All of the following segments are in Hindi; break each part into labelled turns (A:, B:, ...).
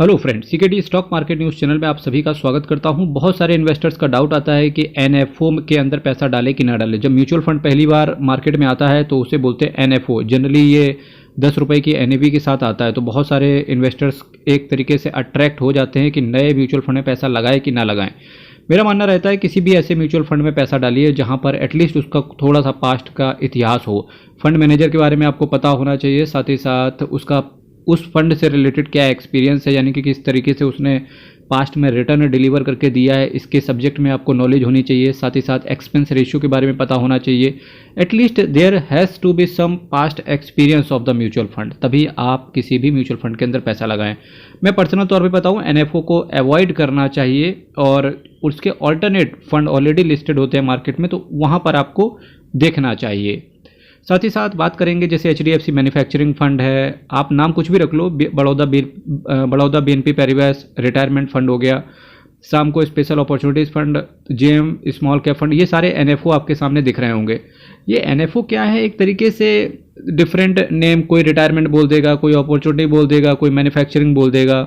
A: Hello friend, CKD stock market news channel में आप सभी का स्वागत करता हूं। बहुत सारे इन्वेस्टर्स का डाउट आता है कि एनएफओ के अंदर पैसा डाले कि ना डाले। जब म्यूचुअल फंड पहली बार मार्केट में आता है तो उसे बोलते हैं एनएफओ। जनरली ये 10 रुपये की एनएवी के साथ आता है, तो बहुत सारे इन्वेस्टर्स एक तरीके से अट्रैक्ट हो जाते हैं कि नए म्यूचुअल फंड में पैसा लगाएं कि ना लगाएं। मेरा मानना रहता है किसी भी ऐसे म्यूचुअल फंड में पैसा डालिए जहां पर एटलीस्ट उसका थोड़ा सा पास्ट का इतिहास हो। फंड मैनेजर के बारे में आपको पता होना चाहिए, साथ ही साथ उसका उस फंड से रिलेटेड क्या एक्सपीरियंस है, यानी कि किस तरीके से उसने पास्ट में रिटर्न डिलीवर करके दिया है, इसके सब्जेक्ट में आपको नॉलेज होनी चाहिए। साथ ही साथ एक्सपेंस रेशियो के बारे में पता होना चाहिए। At least there has to be some past experience of the mutual fund, तभी आप किसी भी म्यूचुअल फंड के अंदर पैसा लगाएं। मैं पर्सनल तौर पे बताऊं, एनएफओ को अवॉइड करना चाहिए और उसके ऑल्टरनेट फंड ऑलरेडी लिस्टेड होते हैं मार्केट में, तो वहाँ पर आपको देखना चाहिए। साथ ही साथ बात करेंगे जैसे एचडीएफसी मैन्युफैक्चरिंग फंड है, आप नाम कुछ भी रख लो, बड़ौदा बीएनपी पैरिवास रिटायरमेंट फंड हो गया, शाम को special opportunities fund, JM small cap fund, ये सारे एनएफओ आपके सामने दिख रहे होंगे। ये एनएफओ क्या है, एक तरीके से डिफरेंट नेम, कोई रिटायरमेंट बोल देगा, कोई अपॉर्चुनिटी बोल देगा, कोई मैन्युफैक्चरिंग बोल देगा।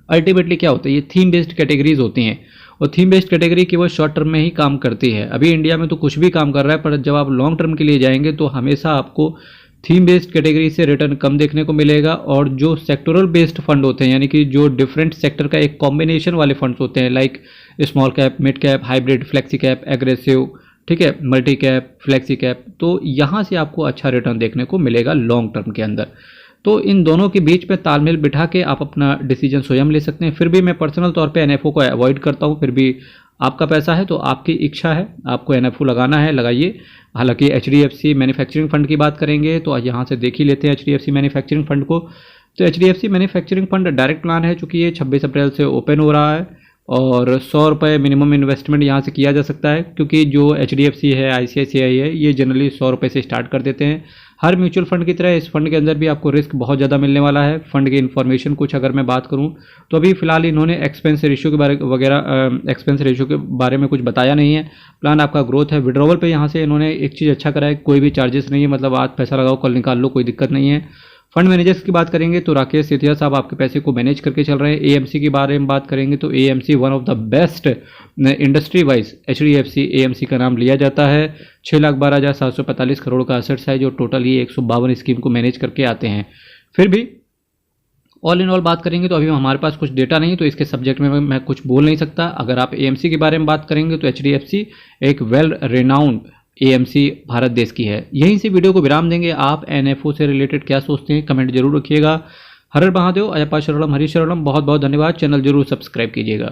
A: अल्टीमेटली क्या होता है, ये थीम बेस्ड कैटेगरीज होती हैं और थीम बेस्ड कैटेगरी की वो शॉर्ट टर्म में ही काम करती है। अभी इंडिया में तो कुछ भी काम कर रहा है, पर जब आप लॉन्ग टर्म के लिए जाएंगे तो हमेशा आपको थीम बेस्ड कैटेगरी से रिटर्न कम देखने को मिलेगा। और जो सेक्टोरल बेस्ड फंड होते हैं, यानी कि जो डिफरेंट सेक्टर का एक कॉम्बिनेशन वाले फंड्स होते हैं, like small cap, mid cap, hybrid, flexi cap, aggressive, ठीक है, मल्टी कैप, फ्लेक्सी कैप, तो यहाँ से आपको अच्छा रिटर्न देखने को मिलेगा लॉन्ग टर्म के अंदर। तो इन दोनों के बीच में तालमेल बिठा के आप अपना डिसीजन स्वयं ले सकते हैं। फिर भी मैं पर्सनल तौर पे एनएफओ को अवॉइड करता हूँ। फिर भी आपका पैसा है तो आपकी इच्छा है, आपको एनएफओ लगाना है, लगाइए। हालांकि एचडीएफसी मैन्युफैक्चरिंग फंड की बात करेंगे तो यहाँ से देख ही लेते हैं एचडीएफसी मैन्युफैक्चरिंग फंड को। तो HDFC manufacturing fund direct plan है, चूँकि ये 26 अप्रैल से ओपन हो रहा है और 100 रुपये मिनिमम इन्वेस्टमेंट यहाँ से किया जा सकता है, क्योंकि जो एचडीएफसी है, आईसीआईसीआई है, ये जनरली 100 रुपये से स्टार्ट कर देते हैं। हर म्यूचुअल फंड की तरह इस फंड के अंदर भी आपको रिस्क बहुत ज़्यादा मिलने वाला है। फंड की इन्फॉर्मेशन कुछ अगर मैं बात करूं तो अभी फिलहाल इन्होंने एक्सपेंस रेशियो के बारे में कुछ बताया नहीं है। प्लान आपका ग्रोथ है। विड्रॉवल पे यहाँ से इन्होंने एक चीज़ अच्छा करा है, कोई भी चार्जेस नहीं है, मतलब आज पैसा लगाओ कल निकाल लो, कोई दिक्कत नहीं है। फंड मैनेजर्स की बात करेंगे तो राकेश सेठिया साहब आपके पैसे को मैनेज करके चल रहे हैं। एएमसी के बारे में बात करेंगे तो AMC one of the best industry wise HDFC AMC का नाम लिया जाता है। 6,12,745 करोड़ का असेट्स है, जो टोटल ये 152 स्कीम को मैनेज करके आते हैं। फिर भी ऑल इन ऑल बात करेंगे तो अभी हमारे पास कुछ डेटा नहीं, तो इसके सब्जेक्ट में मैं कुछ बोल नहीं सकता। अगर आप एएमसी के बारे में बात करेंगे तो एचडीएफसी एक वेल रेनाउंड एएमसी भारत देश की है। यहीं से वीडियो को विराम देंगे। आप एनएफओ से रिलेटेड क्या सोचते हैं, कमेंट जरूर रखिएगा। हर हर महादेव, अयप्पा शरणम, हरि शरणम। बहुत बहुत धन्यवाद। चैनल जरूर सब्सक्राइब कीजिएगा।